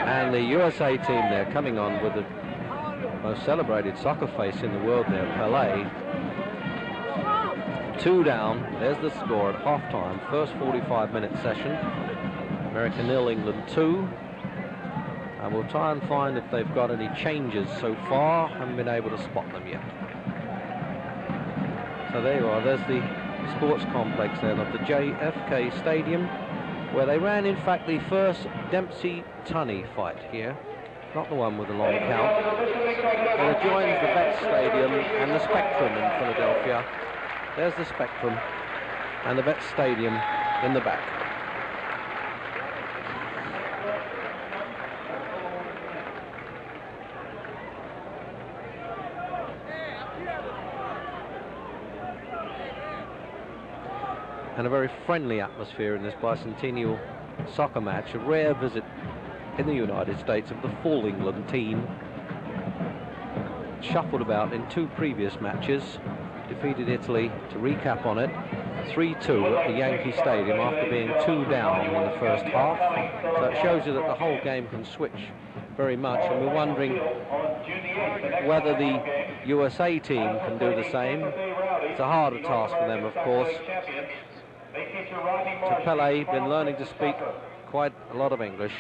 And the USA team there coming on with the most celebrated soccer face in the world there, Pele. 2 down. There's the score at half-time. First 45-minute session. America 0, England 2. And we'll try and find if they've got any changes so far. Haven't been able to spot them yet. So there you are. There's the sports complex then of the JFK Stadium, where they ran, in fact, the first Dempsey-Tunney fight here. Not the one with the long count. But it joins the Vets Stadium and the Spectrum in Philadelphia. There's the Spectrum and the Vets Stadium in the back. And a very friendly atmosphere in this bicentennial soccer match. A rare visit in the United States of the full England team. Shuffled about in 2 previous matches. Defeated Italy, to recap on it, 3-2 at the Yankee Stadium after being 2 down in the first half. So it shows you that the whole game can switch very much, and we're wondering whether the USA team can do the same. It's a harder task for them, of course. To Pele, been learning to speak quite a lot of English.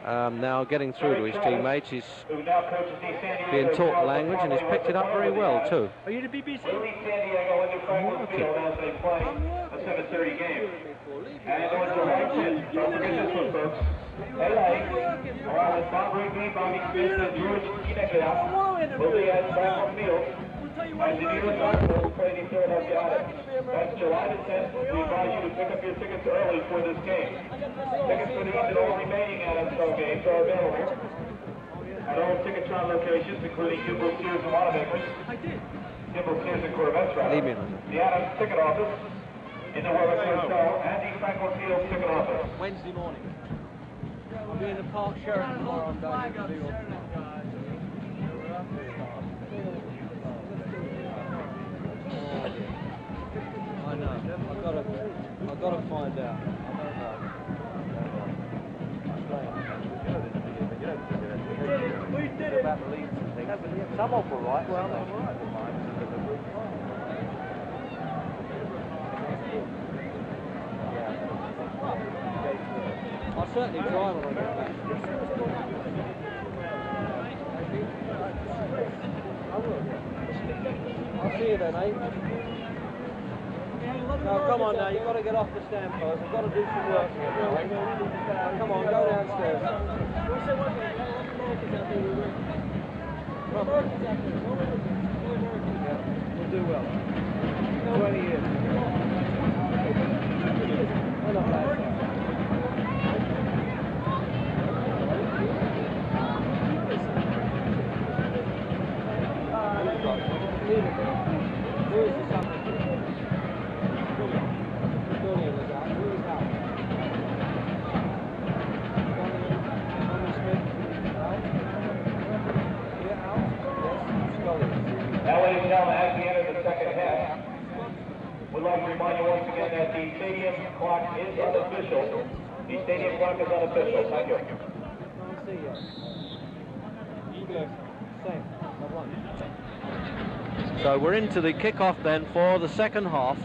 Now getting through to his teammates. He's being taught the language and he's picked it up very well too. Are you the BBC? I'm working. A 7:30 game. And on the right side, don't forget this one, folks. LA, along with Bob Rigby, Bobby Smith, and George Kinecraft, will be at Franklin Field. And the New York Arsenal will play the Philadelphia United. That's July the 10th. We advise you to pick up your tickets early for this game. Tickets for these and all remaining NFL games are available at all Ticketron locations, including Kimball, Sears, and Wanamaker's. Kimball, Sears, and Corvettes, rather. The Adams Ticket Office, in the Warwick Hotel, and the Franklin Field Ticket Office. Wednesday morning. I'll be in the Park Sheraton tomorrow. I'm going to New York. I know. I've got to find out. We did it. About the leads and things. Some of them were right. Well, I'm right. I'll certainly try when I get back. I will. I'll see you then, eh? No, come on now, you've got to get off the stand first. I've got to do some work here now. Come on, go downstairs. We'll do well. 20 years. We're not bad. Who is the subject? Now, ladies and gentlemen, as we enter the second half, we'd like to remind you once again that the stadium clock is unofficial. The stadium clock is unofficial. Thank you. So we're into the kickoff then for the second half.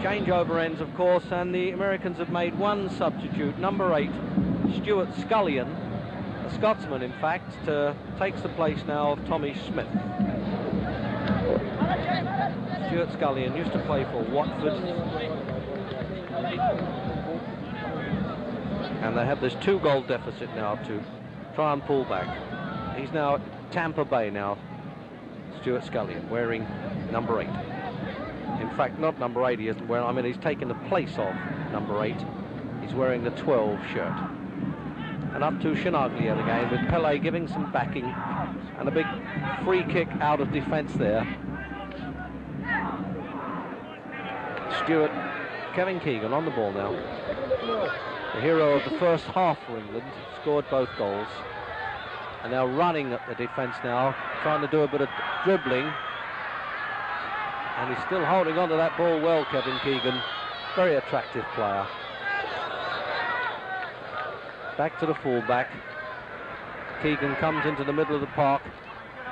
Changeover ends, of course, and the Americans have made one substitute, number 8, Stuart Scullion, a Scotsman, in fact, takes the place now of Tommy Smith. Stuart Scullion used to play for Watford. And they have this 2-goal deficit now to try and pull back. He's now at Tampa Bay now, Stuart Scullion, wearing number 8. In fact, not number 8 he isn't wearing, I mean he's taken the place of number 8. He's wearing the 12 shirt. And up to Chinaglia again, with Pele giving some backing and a big free kick out of defence there. Stuart, Kevin Keegan on the ball now. The hero of the first half for England, scored both goals. And they're running at the defence now, trying to do a bit of dribbling. And he's still holding on to that ball well, Kevin Keegan. Very attractive player. Back to the fullback. Keegan comes into the middle of the park,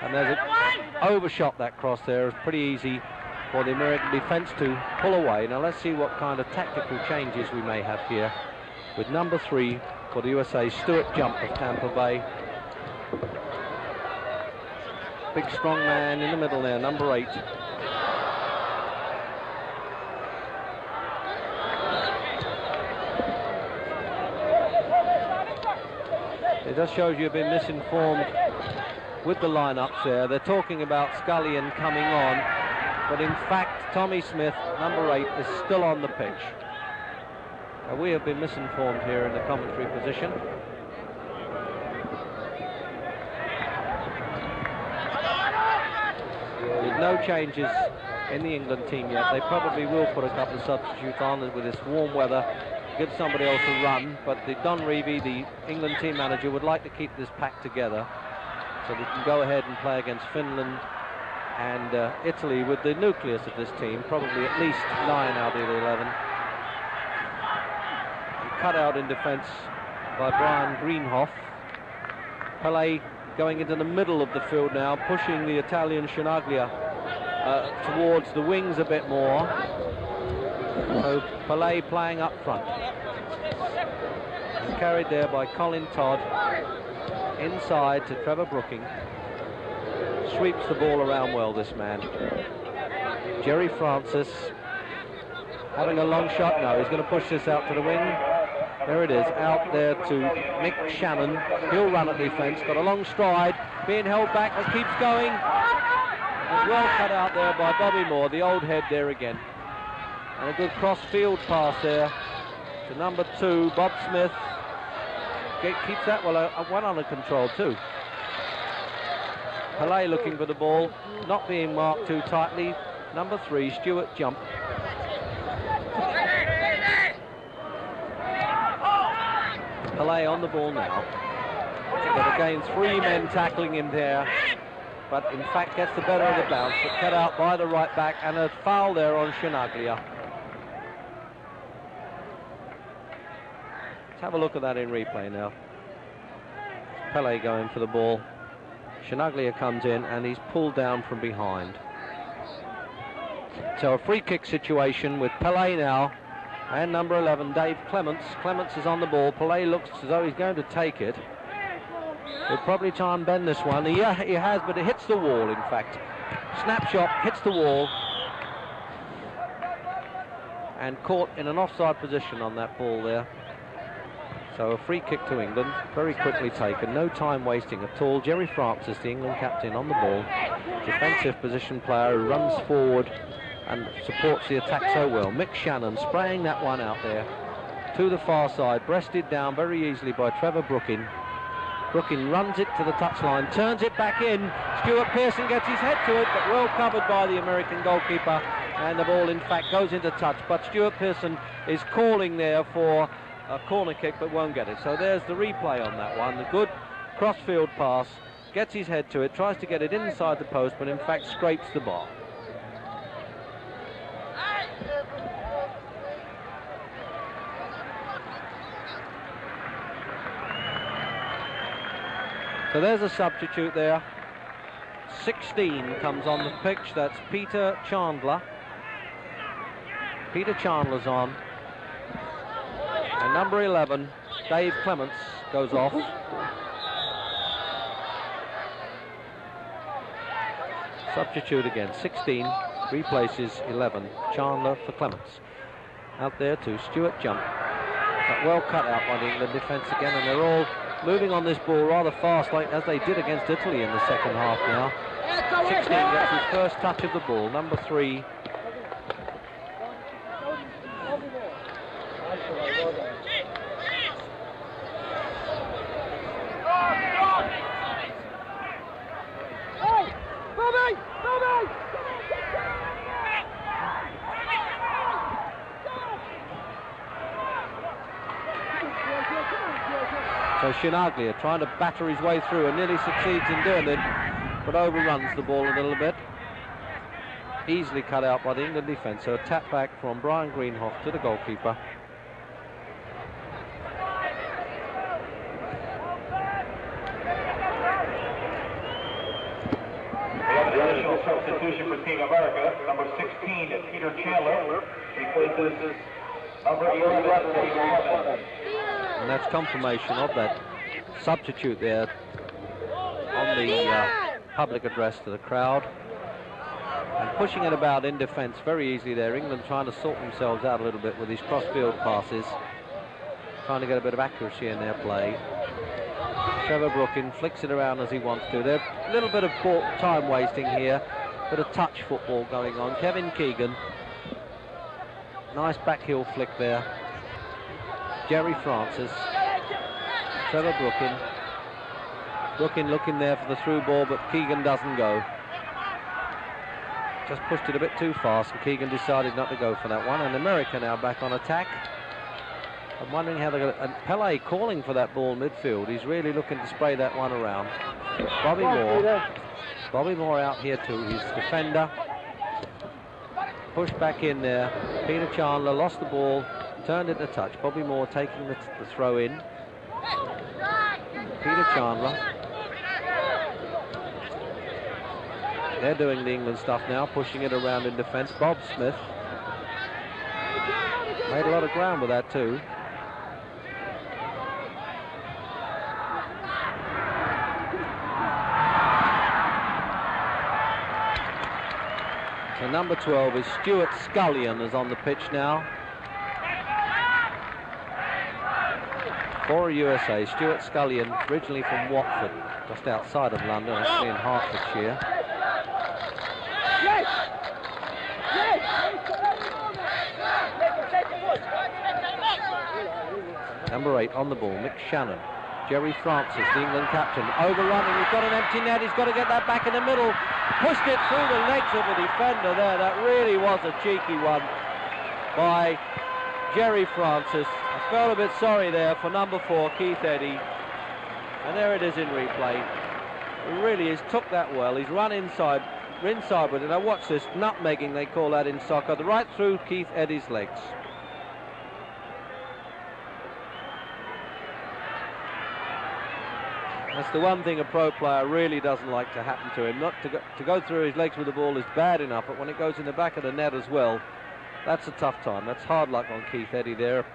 and there's an overshot. That cross there is pretty easy for the American defence to pull away. Now let's see what kind of tactical changes we may have here. With number 3 for the USA, Stuart Jump of Tampa Bay. Big strong man in the middle there, number 8. It just shows you've been misinformed with the lineups there. They're talking about Scullion coming on, but in fact Tommy Smith, number 8, is still on the pitch. We have been misinformed here in the commentary position. There's no changes in the England team yet. They probably will put a couple of substitutes on with this warm weather, give somebody else a run, but Don Revie, the England team manager, would like to keep this pack together so they can go ahead and play against Finland and Italy with the nucleus of this team, probably at least 9 out of the 11. Cut out in defence by Brian Greenhoff. Pele going into the middle of the field now, pushing the Italian Shinaglia towards the wings a bit more. So Pele playing up front. And carried there by Colin Todd. Inside to Trevor Brooking. Sweeps the ball around well, this man. Jerry Francis having a long shot. No, he's going to push this out to the wing. There it is, out there to Mick Shannon. He'll run at defence, got a long stride, being held back, but keeps going. And well cut out there by Bobby Moore, the old head there again. And a good cross-field pass there to number 2, Bob Smith. Keeps that one under control too. Pele looking for the ball, not being marked too tightly. Number 3, Stuart Jump. Pele on the ball now. But again, 3 men tackling him there. But in fact gets the better of the bounce. But cut out by the right back, and a foul there on Shinaglia. Let's have a look at that in replay now. Pele going for the ball. Shinaglia comes in and he's pulled down from behind. So a free kick situation with Pele now and number 11, Dave Clements. Clements is on the ball. Pele looks as though he's going to take it. He'll probably try and bend this one. Yeah, he has, but it hits the wall, in fact. Snapshot, hits the wall. And caught in an offside position on that ball there. So a free kick to England, very quickly taken, no time wasting at all. Jerry Francis, the England captain, on the ball. Defensive position player who runs forward and supports the attack so well. Mick Shannon spraying that one out there to the far side, breasted down very easily by Trevor Brooking. Brooking runs it to the touchline, turns it back in. Stuart Pearson gets his head to it, but well covered by the American goalkeeper, and the ball in fact goes into touch. But Stuart Pearson is calling there for a corner kick, but won't get it. So there's the replay on that one. The good cross-field pass, gets his head to it, tries to get it inside the post, but in fact scrapes the bar. So there's a substitute there. 16 comes on the pitch. That's Peter Chandler. Peter Chandler's on. And number 11, Dave Clements, goes off. Substitute again. 16 replaces 11. Chandler for Clements. Out there to Stuart Jump. But well cut out by the England defence again, and they're all moving on this ball rather fast, like as they did against Italy in the second half now. 16 gets his first touch of the ball. Number 3. So So Shinaglia trying to batter his way through and nearly succeeds in doing it, but overruns the ball a little bit. Easily cut out by the England defence. So a tap back from Brian Greenhoff to the goalkeeper. The additional substitution for Team America, number 16, Peter Chandler, replaces number 11. And that's confirmation of that substitute there on the public address to the crowd. And pushing it about in defence very easily there. England trying to sort themselves out a little bit with these cross-field passes. Trying to get a bit of accuracy in their play. Trevor Brookin flicks it around as he wants to. There's a little bit of time wasting here. Bit of touch football going on. Kevin Keegan. Nice back heel flick there. Jerry Francis. Trevor Brookin. Brookin looking there for the through ball, but Keegan doesn't go. Just pushed it a bit too fast, and Keegan decided not to go for that one. And America now back on attack. I'm wondering how they're going to... And Pele calling for that ball midfield. He's really looking to spray that one around. Bobby Moore. Bobby Moore out here too. He's defender. Pushed back in there. Peter Chandler lost the ball. Turned it to touch. Bobby Moore taking the throw in. Peter Chandler. They're doing the England stuff now, pushing it around in defence. Bob Smith made a lot of ground with that too. So number 12 is Stuart Scullion is on the pitch now. For USA, Stuart Scullion, originally from Watford, just outside of London, actually in Hertfordshire. Number 8 on the ball, Mick Shannon. Jerry Francis, the England captain, overrunning. He's got an empty net. He's got to get that back in the middle. Pushed it through the legs of the defender there. That really was a cheeky one by Jerry Francis. I felt a bit sorry there for number 4, Keith Eddy. And there it is in replay. He really is took that well. He's run inside with it. Now watch this, nutmegging they call that in soccer, right through Keith Eddy's legs. That's the one thing a pro player really doesn't like to happen to him. Not to go through his legs with the ball is bad enough, but when it goes in the back of the net as well, that's a tough time. That's hard luck on Keith Eddy there.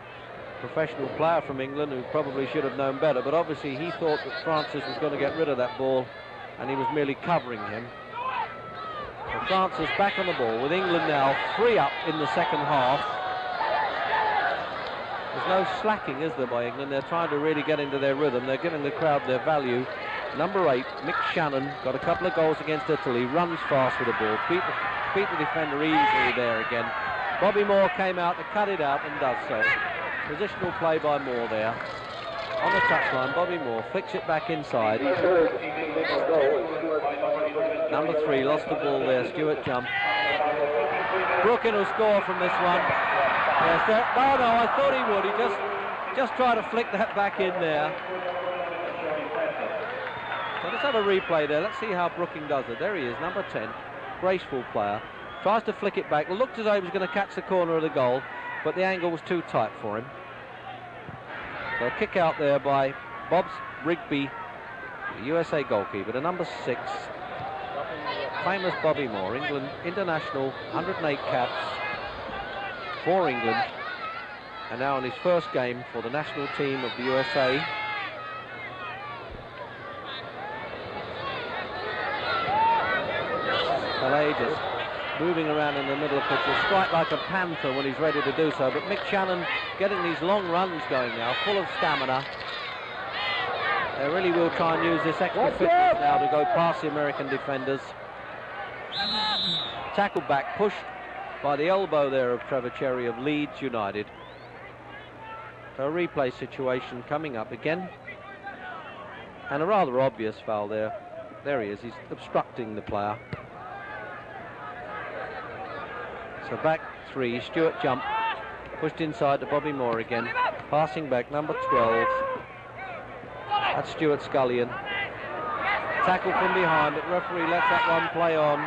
Professional player from England who probably should have known better, but obviously he thought that Francis was going to get rid of that ball and he was merely covering him. So Francis back on the ball with England now 3 up in the second half. There's no slacking, is there, by England? They're trying to really get into their rhythm. They're giving the crowd their value. Number 8, Mick Shannon, got a couple of goals against Italy, runs fast with the ball, beat the defender easily there again. Bobby Moore came out to cut it out and does so. Positional play by Moore there. On the touchline, Bobby Moore flicks it back inside. Number 3 lost the ball there, Stuart Jump. Brookin will score from this one. Yes, no, I thought he would. He just tried to flick that back in there. So let's have a replay there. Let's see how Brooking does it. There he is, number 10. Graceful player. Tries to flick it back. Looked as though he was going to catch the corner of the goal, but the angle was too tight for him. So a kick out there by Bob Rigby, the USA goalkeeper, the number 6. Famous Bobby Moore, England international, 108 caps for England, and now in his first game for the national team of the USA. Pele just moving around in the middle of the pitch, will strike like a panther when he's ready to do so, but Mick Shannon getting these long runs going now, full of stamina. They really will try and use this extra fitness now to go past the American defenders. Tackled back, pushed by the elbow there of Trevor Cherry of Leeds United. So a replay situation coming up again. And a rather obvious foul there. There he is, he's obstructing the player. So back 3, Stuart Jump, pushed inside to Bobby Moore again. Passing back, number 12. That's Stuart Scullion. Tackle from behind, but the referee lets that one play on.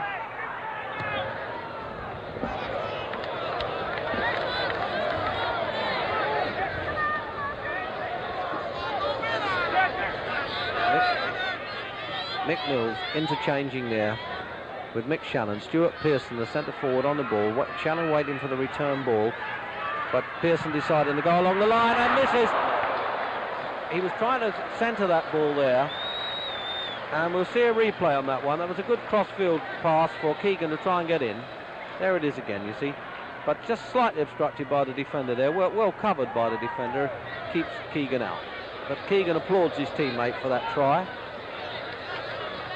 Mick Mills interchanging there with Mick Shannon. Stuart Pearson, the centre forward, on the ball. Shannon waiting for the return ball, but Pearson deciding to go along the line and misses. He was trying to centre that ball there, and we'll see a replay on that one. That was a good cross-field pass for Keegan to try and get in. There it is again, you see, but just slightly obstructed by the defender there. Well covered by the defender, keeps Keegan out. But Keegan applauds his teammate for that try.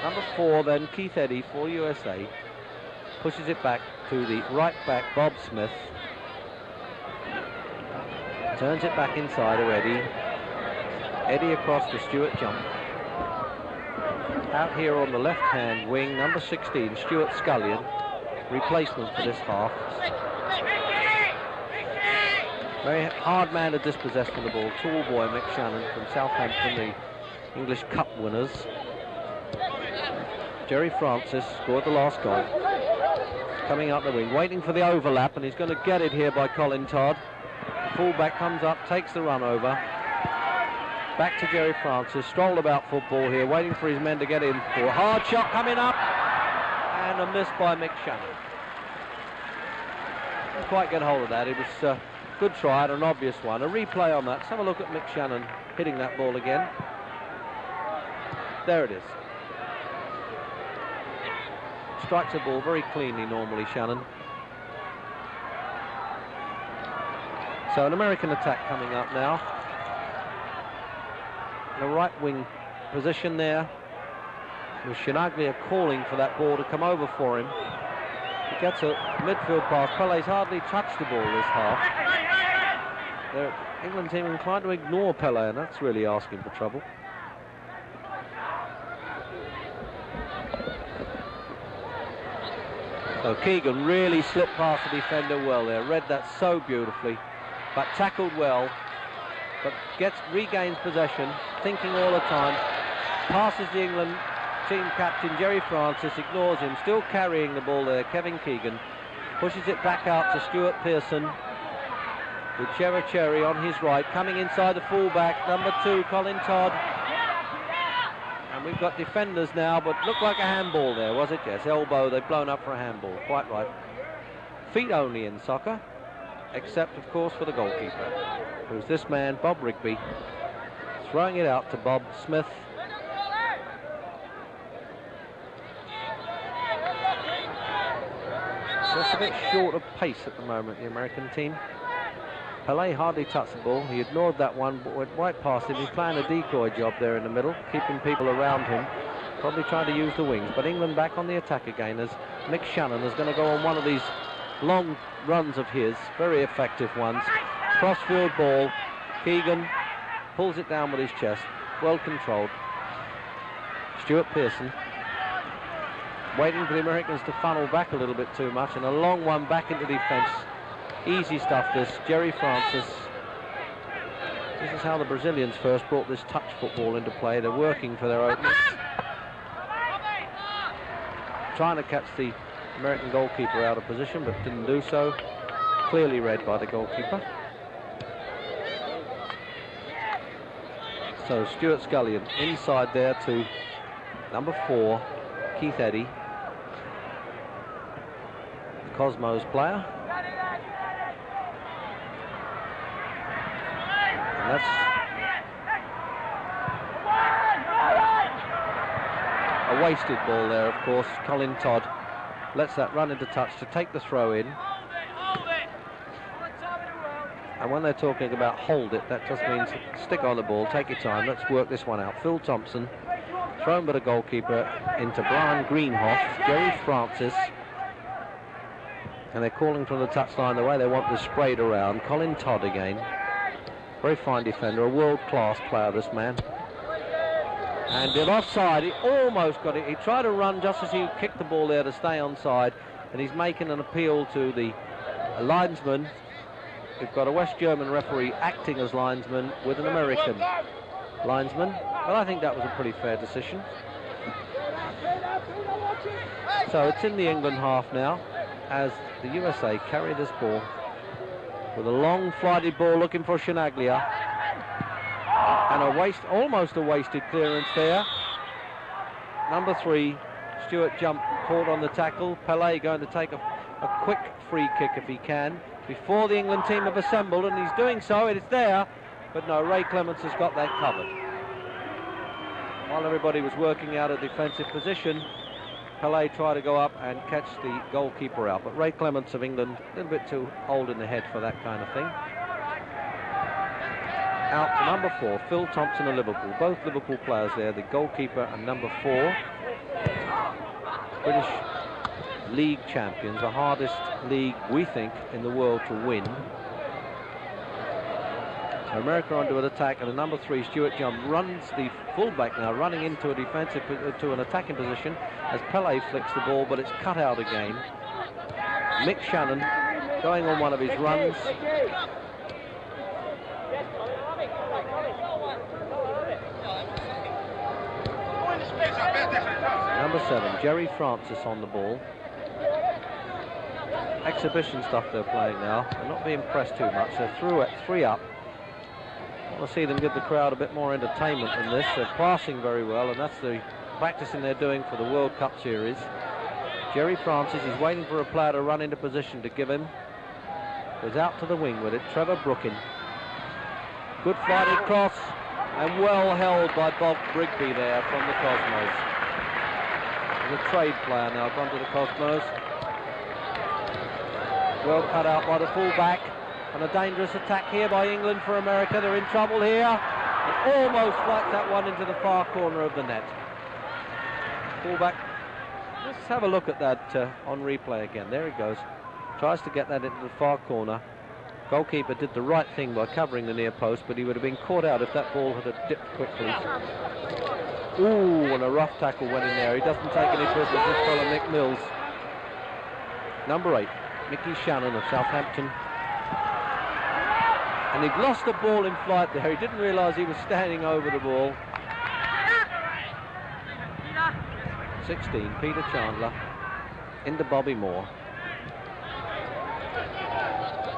Number 4 then, Keith Eddy for USA, pushes it back to the right back, Bob Smith. Turns it back inside to Eddy. Eddy across the Stuart jump. Out here on the left-hand wing, number 16, Stuart Scullion, replacement for this half. Very hard man to dispossess from the ball. Tall boy, Mick Shannon from Southampton, the English Cup winners. Jerry Francis scored the last goal. Coming out the wing, waiting for the overlap, and he's going to get it here by Colin Todd. The fullback comes up, takes the run over. Back to Jerry Francis, strolled about football here, waiting for his men to get in for a hard shot coming up, and a miss by Mick Shannon. Didn't quite get hold of that. It was a good try and an obvious one. A replay on that. Let's have a look at Mick Shannon hitting that ball again. There it is. Strikes the ball very cleanly normally, Shannon. So an American attack coming up now. The right wing position there, with Shinaglia calling for that ball to come over for him. He gets a midfield pass. Pele's hardly touched the ball this half. The England team inclined to ignore Pele, and that's really asking for trouble. So Keegan really slipped past the defender well there, read that so beautifully, but tackled well, but regains possession, thinking all the time, passes the England team captain Jerry Francis, ignores him, still carrying the ball there. Kevin Keegan pushes it back out to Stuart Pearson with Cherry on his right, coming inside the fullback, number 2, Colin Todd. And we've got defenders now, but looked like a handball there, was it? Yes, elbow, they've blown up for a handball, quite right. Feet only in soccer, except of course for the goalkeeper, who's this man, Bob Rigby, throwing it out to Bob Smith. Just a bit short of pace at the moment, the American team. Pele hardly touched the ball. He ignored that one, but went right past him. He's playing a decoy job there in the middle, keeping people around him, probably trying to use the wings. But England back on the attack again, as Mick Shannon is going to go on one of these long runs of his, very effective ones. Crossfield ball. Keegan pulls it down with his chest, well controlled. Stuart Pearson waiting for the Americans to funnel back a little bit too much, and a long one back into defence. Easy stuff this, Jerry Francis. This is how the Brazilians first brought this touch football into play. They're working for their openings. Trying to catch the American goalkeeper out of position, but didn't do so. Clearly read by the goalkeeper. So Stuart Scullion inside there to number 4, Keith Eddy, the Cosmos player. And that's a wasted ball there, of course. Colin Todd lets that run into touch to take the throw in. And when they're talking about hold it, that just means stick on the ball, take your time, let's work this one out. Phil Thompson, thrown by the goalkeeper into Brian Greenhoff, Jerry Francis. And they're calling from the touchline the way they want this sprayed around. Colin Todd again. Very fine defender, a world-class player, this man. And did offside, he almost got it. He tried to run just as he kicked the ball there to stay onside, and he's making an appeal to the linesman. We've got a West German referee acting as linesman with an American. linesman, but I think that was a pretty fair decision. So it's in the England half now, as the USA carry this ball with a long flighted ball looking for Chinaglia, and almost a wasted clearance there. Number 3, Stewart Jump caught on the tackle. Pele going to take a quick free kick if he can before the England team have assembled, and he's doing so. It's there, but no, Ray Clements has got that covered. While everybody was working out a defensive position, Pele tried to go up and catch the goalkeeper out, but Ray Clements of England, a little bit too old in the head for that kind of thing. Out to number 4, Phil Thompson of Liverpool. Both Liverpool players there, the goalkeeper and number 4. British league champions, the hardest league, we think, in the world to win. So America onto an attack, and the number 3, Stewart Jump, runs the fullback now, running into a defensive, to an attacking position as Pele flicks the ball, but it's cut out again. Mick Shannon going on one of his runs. Number 7, Jerry Francis on the ball. Exhibition stuff they're playing now. They're not being pressed too much. They're through at 3 up. I want to see them give the crowd a bit more entertainment than this. They're passing very well, and that's the practicing they're doing for the World Cup series. Jerry Francis is waiting for a player to run into position to give him. Goes out to the wing with it. Trevor Brookin. Good flighted cross, and well held by Bob Brigby there from the Cosmos. There's a trade player now gone to the Cosmos. Well cut out by the fullback, and a dangerous attack here by England for America. They're in trouble here, and almost flight that one into the far corner of the net. Fullback, let's have a look at that on replay again. There he goes, tries to get that into the far corner. Goalkeeper did the right thing by covering the near post, but he would have been caught out if that ball had dipped quickly. Ooh, and a rough tackle went in there. He doesn't take any prisoners, this fellow Mick Mills. Number 8, Mickey Shannon of Southampton. And he'd lost the ball in flight there. He didn't realise he was standing over the ball. 16, Peter Chandler into Bobby Moore.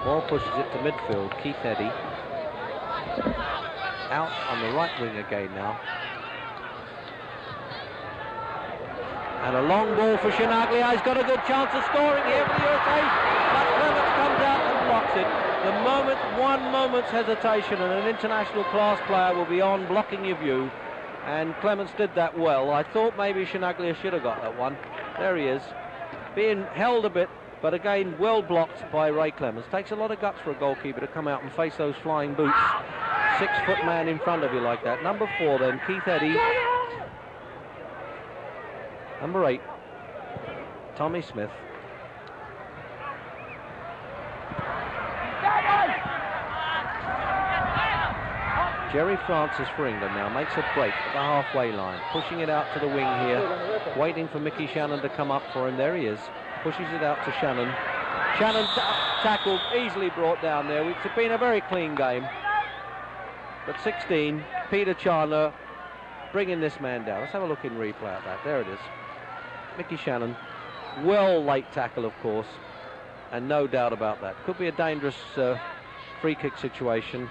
Moore pushes it to midfield. Keith Eddy out on the right wing again now. And a long ball for Chinaglia. He's got a good chance of scoring here for the USA. But Clements comes out and blocks it. The moment, 1 moment's hesitation, and an international class player will be on blocking your view. And Clements did that well. I thought maybe Chinaglia should have got that one. There he is, being held a bit, but again, well blocked by Ray Clements. Takes a lot of guts for a goalkeeper to come out and face those flying boots. 6-foot man in front of you like that. Number 4 then, Keith Eddy. Number 8, Tommy Smith. Jerry Francis for England now makes a break at the halfway line, pushing it out to the wing here, waiting for Mickey Shannon to come up for him. There he is, pushes it out to Shannon. Shannon tackled, easily brought down there. It's been a very clean game. But 16, Peter Chandler bringing this man down. Let's have a look in replay at that. There it is. Mickey Shannon, well late tackle of course, and no doubt about that. Could be a dangerous free kick situation,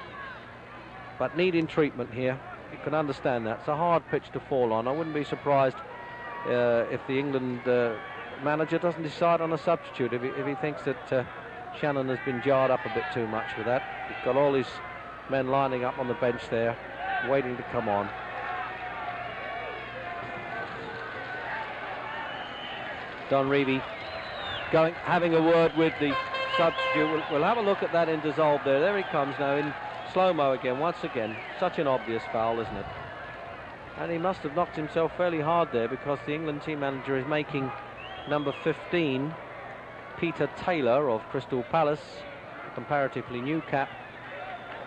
but needing treatment here. You can understand that. It's a hard pitch to fall on. I wouldn't be surprised if the England manager doesn't decide on a substitute, if he thinks that Shannon has been jarred up a bit too much with that. He's got all his men lining up on the bench there, waiting to come on. Don Reevy having a word with the substitute. We'll have a look at that in dissolve there. There he comes now in slow-mo again, once again. Such an obvious foul, isn't it? And he must have knocked himself fairly hard there, because the England team manager is making number 15, Peter Taylor of Crystal Palace, a comparatively new cap,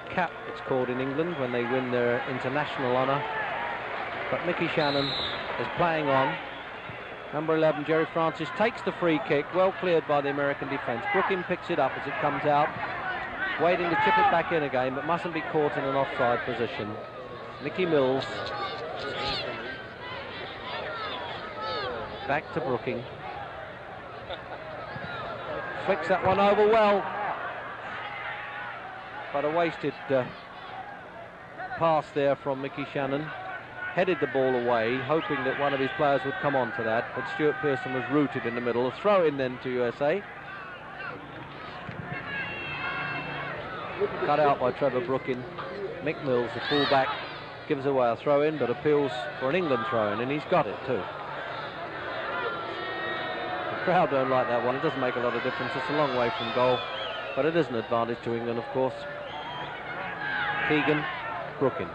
it's called in England when they win their international honour. But Mickey Shannon is playing on. Number 11, Jerry Francis, takes the free kick, well cleared by the American defence. Brookin picks it up as it comes out, waiting to chip it back in again, but mustn't be caught in an offside position. Mickey Mills. Back to Brooking. Flicks that one over well. But a wasted pass there from Mickey Shannon. Headed the ball away, hoping that one of his players would come on to that, but Stuart Pearson was rooted in the middle. A throw in then to USA. Cut out by Trevor Brooking. Mick Mills, the fullback, gives away a throw in, but appeals for an England throw in, and he's got it too. The crowd don't like that one. It doesn't make a lot of difference. It's a long way from goal, but it is an advantage to England, of course. Keegan, Brooking.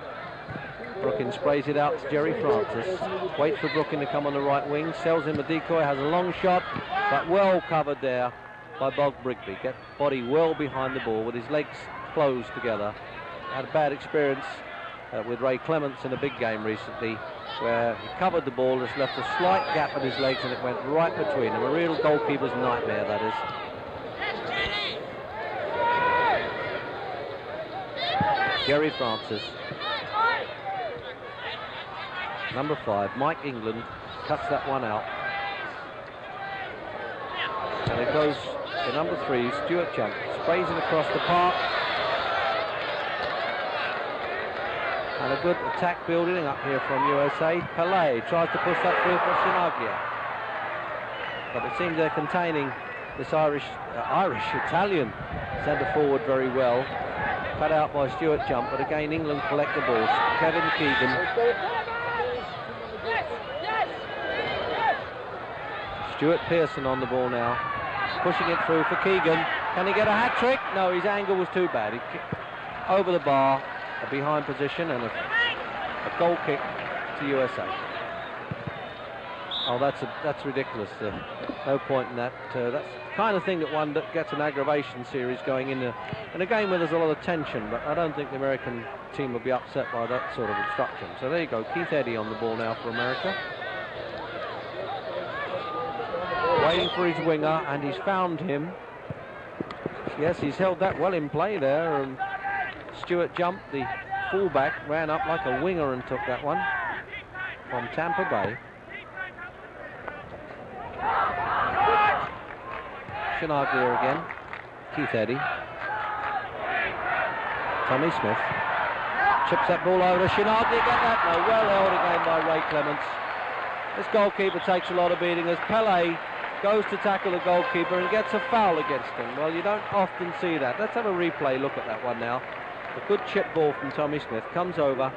Brooking sprays it out to Jerry Francis. Waits for Brooking to come on the right wing. Sells him a decoy, has a long shot, but well covered there by Bob Brigby. Get body well behind the ball with his legs closed together. Had a bad experience with Ray Clements in a big game recently, where he covered the ball, just left a slight gap in his legs, and it went right between them. A real goalkeeper's nightmare, that is. Jerry Francis. Number 5, Mike England, cuts that one out. And it goes to number 3, Stuart Jump. Sprays it across the park. And a good attack building up here from USA. Pele tries to push that through for Shinaglia. But it seems they're containing this Irish-Italian centre forward very well. Cut out by Stuart Jump, but again England collect the balls. Kevin Keegan. Stuart Pearson on the ball now, pushing it through for Keegan. Can he get a hat-trick? No, his angle was too bad. He kicked over the bar, a behind position, and a goal kick to USA. Oh, that's ridiculous. No point in that. That's the kind of thing that one that gets an aggravation series going in a game where there's a lot of tension, but I don't think the American team will be upset by that sort of obstruction. So there you go, Keith Eddy on the ball now for America. Waiting for his winger, and he's found him. Yes, he's held that well in play there. Stuart Jump, the fullback, ran up like a winger and took that one from Tampa Bay. Shinaglia again. Keith Eddy. Tommy Smith. Chips that ball over to Shinaglia. Get that? No, well held again by Ray Clements. This goalkeeper takes a lot of beating as Pele goes to tackle the goalkeeper and gets a foul against him. Well, you don't often see that. Let's have a replay look at that one now. A good chip ball from Tommy Smith. Comes over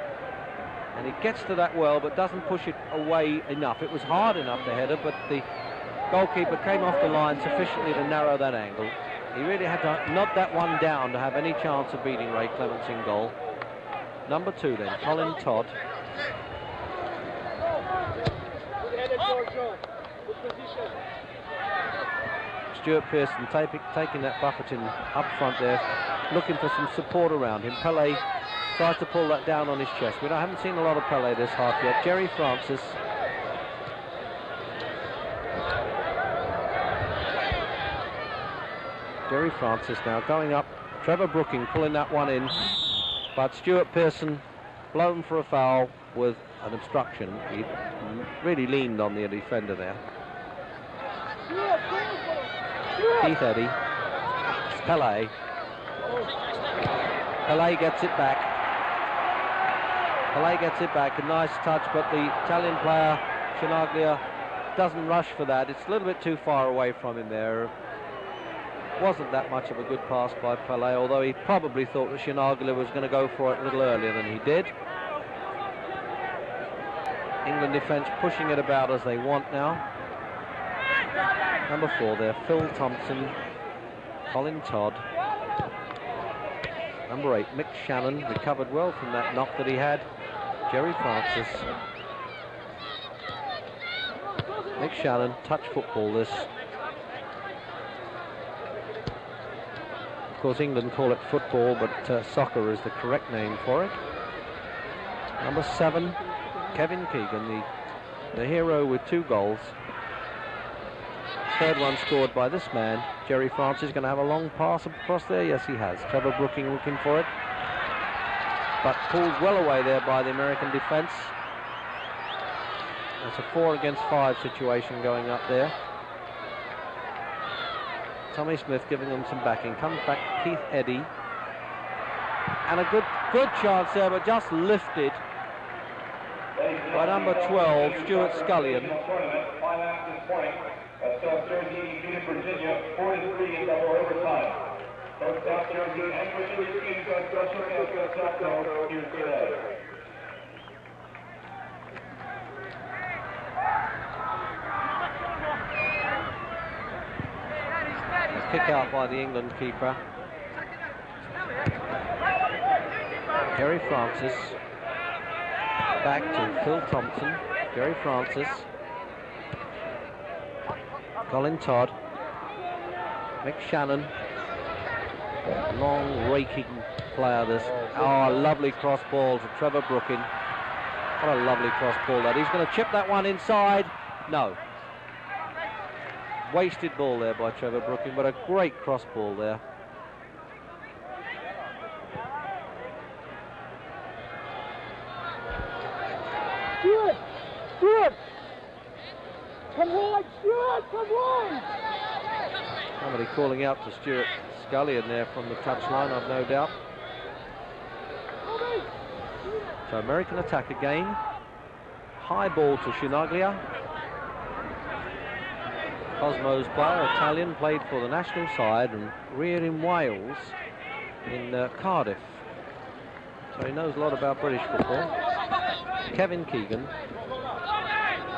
and he gets to that well, but doesn't push it away enough. It was hard enough to head it, but the goalkeeper came off the line sufficiently to narrow that angle. He really had to knock that one down to have any chance of beating Ray Clements in goal. Number 2 then, Colin Todd. Stuart Pearson taking that Bufferton up front there, looking for some support around him. Pele tries to pull that down on his chest. I haven't seen a lot of Pele this half yet. Jerry Francis. Jerry Francis now going up. Trevor Brooking pulling that one in. But Stuart Pearson blown for a foul with an obstruction. He really leaned on the defender there. Keith Eddy. Pele. Pele gets it back. Pele gets it back. A nice touch, but the Italian player, Shinaglia, doesn't rush for that. It's a little bit too far away from him there. Wasn't that much of a good pass by Pele, although he probably thought that Shinaglia was going to go for it a little earlier than he did. England defence pushing it about as they want now. Number 4 there, Phil Thompson, Colin Todd. Number 8, Mick Shannon, recovered well from that knock that he had. Jerry Francis. Mick Shannon, touch football this. Of course, England call it football, but soccer is the correct name for it. Number 7, Kevin Keegan, the hero with 2 goals. Third one scored by this man. Jerry Francis going to have a long pass across there. Yes, he has. Trevor Brooking looking for it. but pulled well away there by the American defence. It's a 4 against 5 situation going up there. Tommy Smith giving them some backing. Comes back to Keith Eddy. And a good chance there, but just lifted by number 12, Stuart Scullion. South Jersey beat Virginia 4-3 in double overtime. Both South Jersey and Virginia teams got special guests at South here today. Kick out by the England keeper. Gary Francis. Back to Phil Thompson. Gary Francis. Colin Todd. Mick Shannon. Long raking player this. Oh, lovely cross ball to Trevor Brookin. What a lovely cross ball that. He's going to chip that one inside. No. Wasted ball there by Trevor Brookin, but a great cross ball there. Stuart! Stuart! Come wide, Stuart! Come wide! Somebody calling out to Stuart Scullion there from the touchline, I've no doubt. So American attack again. High ball to Shinaglia. Cosmo's player, Italian, played for the national side and reared in Wales in Cardiff. So he knows a lot about British football. Kevin Keegan.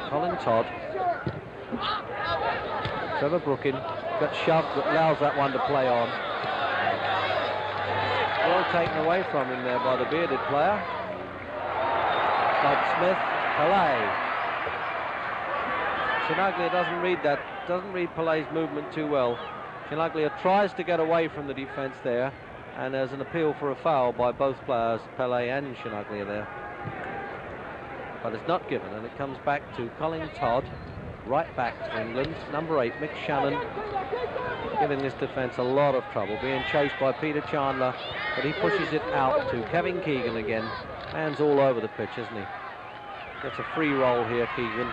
Colin Todd. Trevor Brookin got shoved, but allows that one to play on. Well taken away from him there by the bearded player. Todd Smith, Pele. Shinaglia doesn't read Pele's movement too well. Shinaglia tries to get away from the defence there, and there's an appeal for a foul by both players, Pele and Shinaglia there. But it's not given, and it comes back to Colin Todd, right back to England. Number 8, Mick Shannon, giving this defence a lot of trouble, being chased by Peter Chandler, but he pushes it out to Kevin Keegan again. Hands all over the pitch, isn't he? Gets a free roll here, Keegan.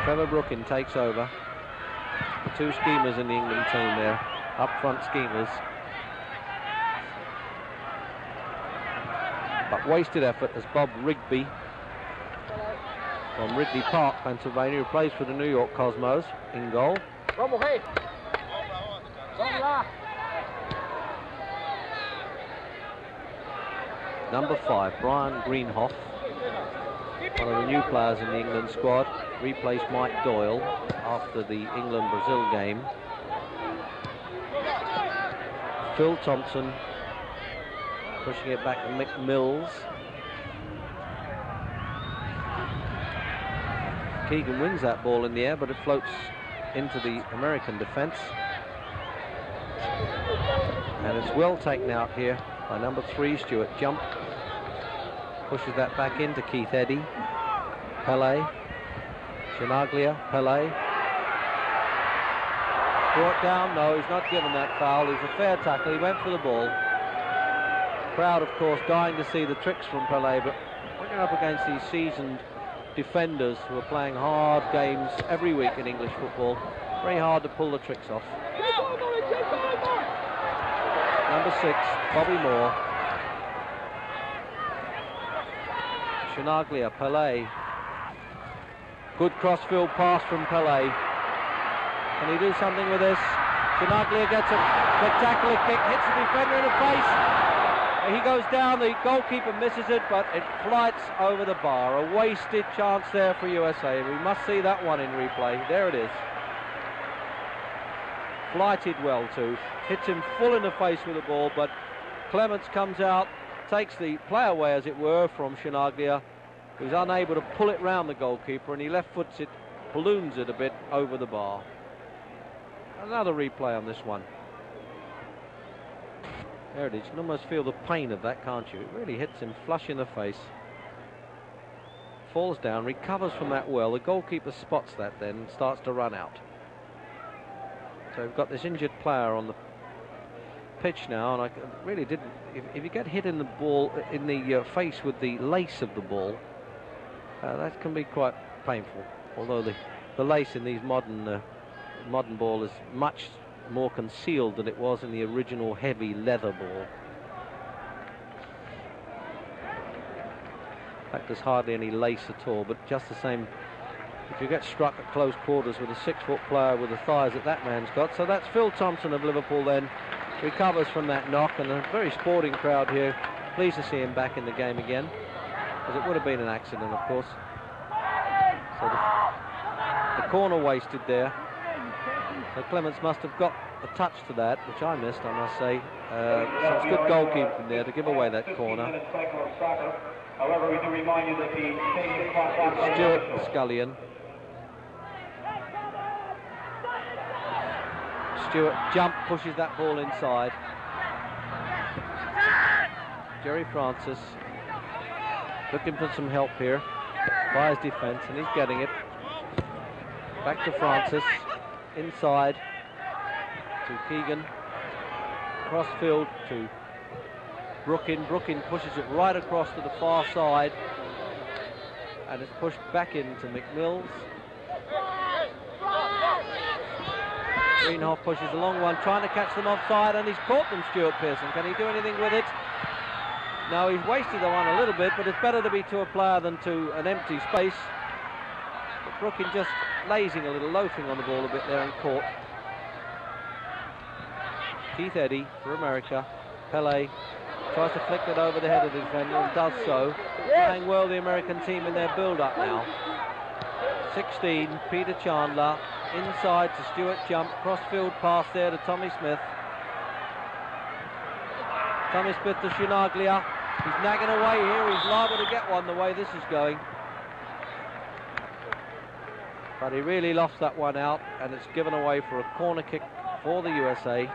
Trevor Brookin takes over. The two schemers in the England team there, up front schemers. But wasted effort as Bob Rigby from Ridley Park, Pennsylvania, who plays for the New York Cosmos, in goal. Number 5, Brian Greenhoff, one of the new players in the England squad, replaced Mike Doyle after the England-Brazil game. Phil Thompson pushing it back to Mick Mills. Keegan wins that ball in the air, but it floats into the American defence. And it's well taken out here by number 3, Stuart Jump. Pushes that back into Keith Eddy. Pele. Shinaglia. Pele. Brought down. No, he's not given that foul. It was a fair tackle. He went for the ball. Crowd, of course, dying to see the tricks from Pele, but when you're up against these seasoned defenders who are playing hard games every week in English football, very hard to pull the tricks off. Number 6, Bobby Moore. Shinaglia, Pele. Good crossfield pass from Pele. Can he do something with this? Shinaglia gets a spectacular kick, hits the defender in the face. He goes down, the goalkeeper misses it, but it flights over the bar. A wasted chance there for USA. We must see that one in replay. There it is. Flighted well too. Hits him full in the face with the ball, but Clements comes out, takes the play away, as it were, from Shinaglia, who's unable to pull it round the goalkeeper, and he left foots it, balloons it a bit over the bar. Another replay on this one. There it is. You can almost feel the pain of that, can't you? It really hits him flush in the face. Falls down, recovers from that well. The goalkeeper spots that then and starts to run out. So we've got this injured player on the pitch now, and I really didn't. If you get hit in the ball, in the face with the lace of the ball, that can be quite painful. Although the lace in these modern ball is much more concealed than it was in the original heavy leather ball. In fact, there's hardly any lace at all, but just the same, if you get struck at close quarters with a 6-foot player with the thighs that man's got. So that's Phil Thompson of Liverpool then, recovers from that knock, and a very sporting crowd here, pleased to see him back in the game again, as it would have been an accident, of course. So the corner wasted there. So Clements must have got a touch to that, which I missed, I must say. So it's good goalkeeping there to give away that corner. However, we do remind you that the stadium clock. Stuart Scullion. Stuart jump, pushes that ball inside. Jerry Francis looking for some help here by his defence, and he's getting it. Back to Francis, inside to Keegan, crossfield to Brookin. Brookin pushes it right across to the far side, and it's pushed back into McMills. Greenhoff pushes a long one, trying to catch them offside, and he's caught them, Stuart Pearson. Can he do anything with it? No, he's wasted the one a little bit, but it's better to be to a player than to an empty space. But Brookin just lazing a little, loafing on the ball a bit there, and caught. Keith Eddy for America. Pele tries to flick it over the head of the defender and does so. Playing well the American team in their build-up now. 16, Peter Chandler, inside to Stuart Jump, crossfield pass there to Tommy Smith. Tommy Smith to Shinaglia. He's nagging away here, he's liable to get one the way this is going. But he really lost that one out, and it's given away for a corner kick for the USA.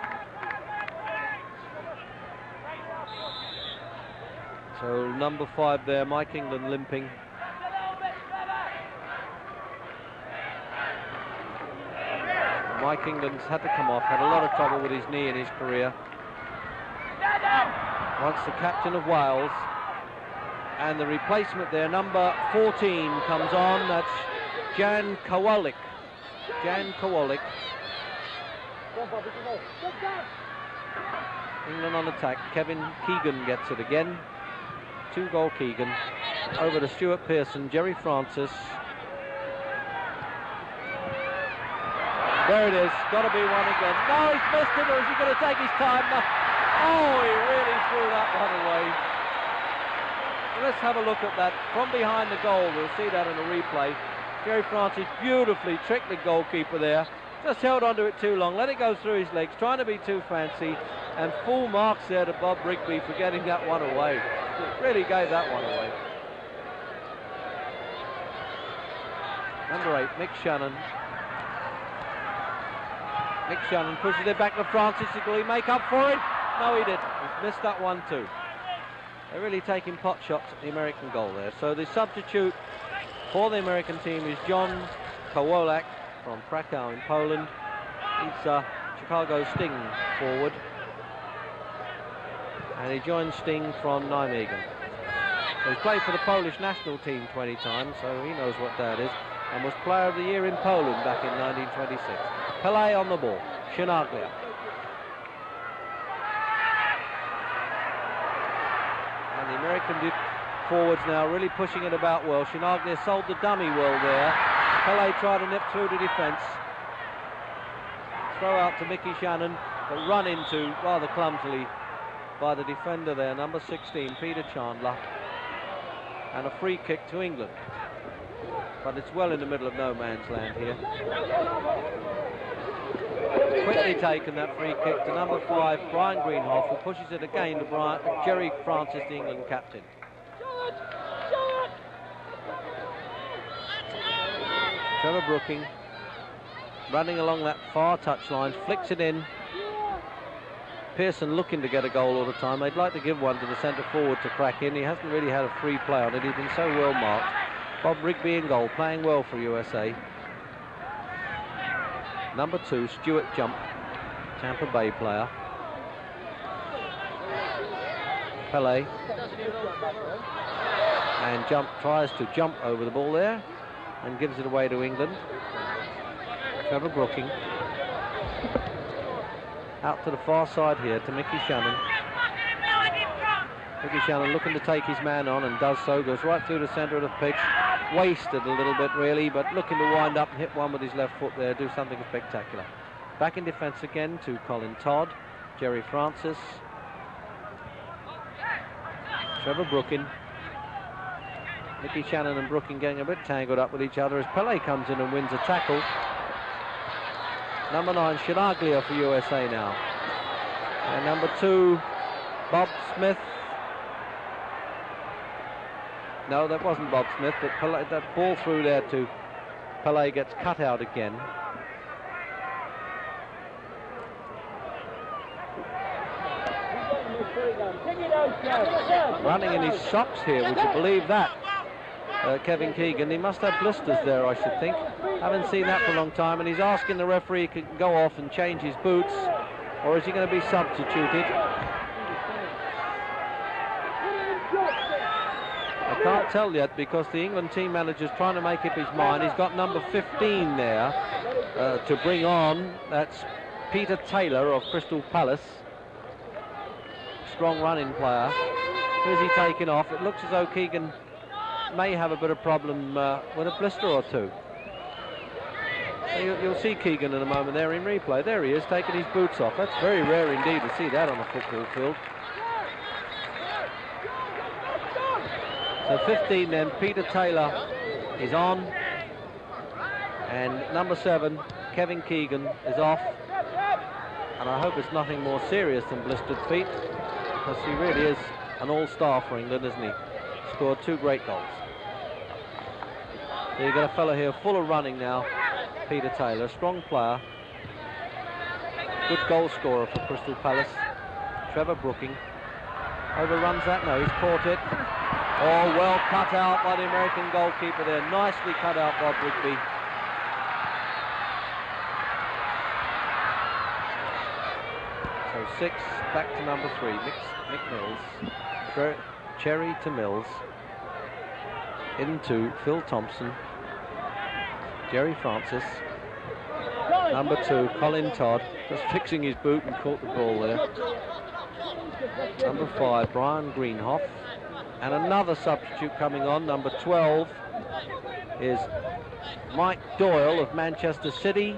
So number 5 there, Mike England limping. Mike England's had to come off, had a lot of trouble with his knee in his career. Once the captain of Wales, and the replacement there, number 14 comes on, that's Jan Kowalik. Jan Kowalik. England on attack, Kevin Keegan gets it again. 2-goal Keegan, over to Stuart Pearson, Jerry Francis. There it is, got to be one again. No, he's missed it, or is he going to take his time? No. Oh, he really threw that one away. Let's have a look at that from behind the goal. We'll see that in a replay. Jerry Francis, beautifully tricked the goalkeeper there. Just held onto it too long, let it go through his legs, trying to be too fancy, and full marks there to Bob Rigby for getting that one away. Really gave that one away. Number 8, Mick Shannon. Mick Shannon pushes it back to Francis. Will he make up for it? No, he didn't. He's missed that one too. They're really taking pot shots at the American goal there. So the substitute for the American team is John Kowalak from Krakow in Poland. He's Chicago Sting forward. And he joins Sting from Nijmegen. So he's played for the Polish national team 20 times, so he knows what that is. And was Player of the Year in Poland back in 1926. Pele on the ball. Shinaglia. And the American forwards now really pushing it about well. Shinaglia sold the dummy well there. Pele tried to nip through the defence. Throw out to Mickey Shannon, but run into rather clumsily by the defender there, number 16, Peter Chandler. And a free kick to England. But it's well in the middle of no man's land here. Quickly taken, that free kick, to number 5, Brian Greenhoff, who pushes it again to Jerry Francis, the England captain. Trevor Brooking running along that far touchline, flicks it in. Pearson looking to get a goal all the time. They'd like to give one to the centre forward to crack in. He hasn't really had a free play on it. He's been so well marked. Bob Rigby in goal, playing well for USA. Number 2, Stuart Jump, Tampa Bay player. Pele. And tries to jump over the ball there and gives it away to England. Trevor Brooking. Out to the far side here to Mickey Shannon. Mickey Shannon looking to take his man on and does so. Goes right through the centre of the pitch. Wasted a little bit really, but looking to wind up and hit one with his left foot there. Do something spectacular. Back in defence again to Colin Todd. Jerry Francis. Trevor Brooking. Mickey Shannon and Brooking getting a bit tangled up with each other as Pele comes in and wins a tackle. Number 9, Shinaglia for USA now. And number 2, Bob Smith. No, that wasn't Bob Smith, but Pele, that ball through there to Pele gets cut out again. Running in his socks here, would you believe that? Kevin Keegan, he must have blisters there, I should think. Haven't seen that for a long time, and he's asking the referee to go off and change his boots, or is he going to be substituted? I can't tell yet because the England team manager's trying to make up his mind. He's got number 15 there to bring on. That's Peter Taylor of Crystal Palace. Strong running player. Who's he taking off? It looks as though Keegan may have a bit of problem with a blister or two. So you'll see Keegan in a moment there in replay. There he is, taking his boots off. That's very rare indeed to see that on a football field. So 15 then, Peter Taylor is on. And number 7, Kevin Keegan, is off. And I hope it's nothing more serious than blistered feet, because he really is an all-star for England, isn't he? Scored 2 great goals. So you've got a fella here full of running now, Peter Taylor, strong player. Good goal scorer for Crystal Palace. Trevor Brooking. Overruns that, no, he's caught it. Oh, well cut out by the American goalkeeper there. Nicely cut out by Rigby. So 6, back to number 3, Mick Mills. Cherry to Mills. Into Phil Thompson. Jerry Francis. Number 2, Colin Todd. Just fixing his boot and caught the ball there. Number 5, Brian Greenhoff. And another substitute coming on, number 12, is Mike Doyle of Manchester City.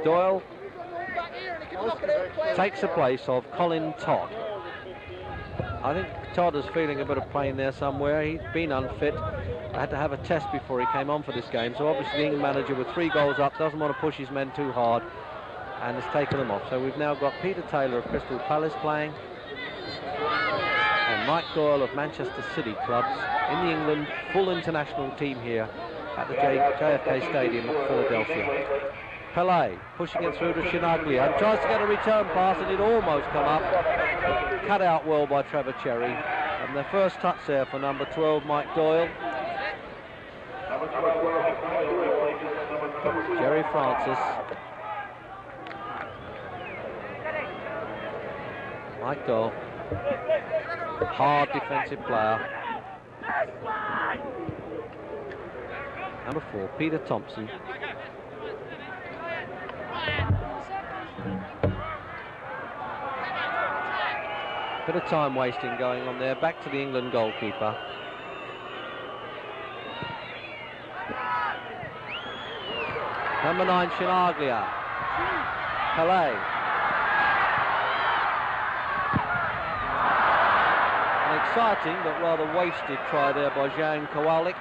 Doyle takes the place of Colin Todd. I think Todd is feeling a bit of pain there somewhere. He's been unfit. I had to have a test before he came on for this game. So obviously the England manager with 3 goals up doesn't want to push his men too hard and has taken them off. So we've now got Peter Taylor of Crystal Palace playing and Mike Doyle of Manchester City clubs in the England full international team here at the JFK Stadium at Philadelphia. Pele pushing it through to Shinaglia and tries to get a return pass, and it almost come up. Cut out well by Trevor Cherry. And the first touch there for number 12, Mike Doyle. Jerry Francis. Mike Doyle. Hard defensive player. Number 4, Peter Thompson. Bit of time wasting going on there. Back to the England goalkeeper. Number 9, Shinaglia. Pele. An exciting but rather wasted try there by Jan Kowalik.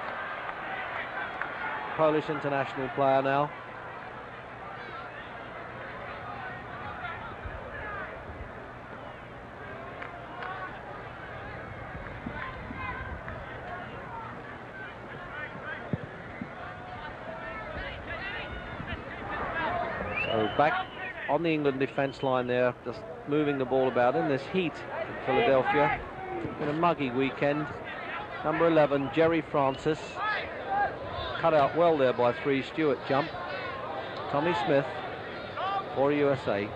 Polish international player now. Back on the England defence line there, just moving the ball about in this heat in Philadelphia. In a muggy weekend. Number 11, Jerry Francis. Cut out well there by 3, Stuart Jump. Tommy Smith for USA.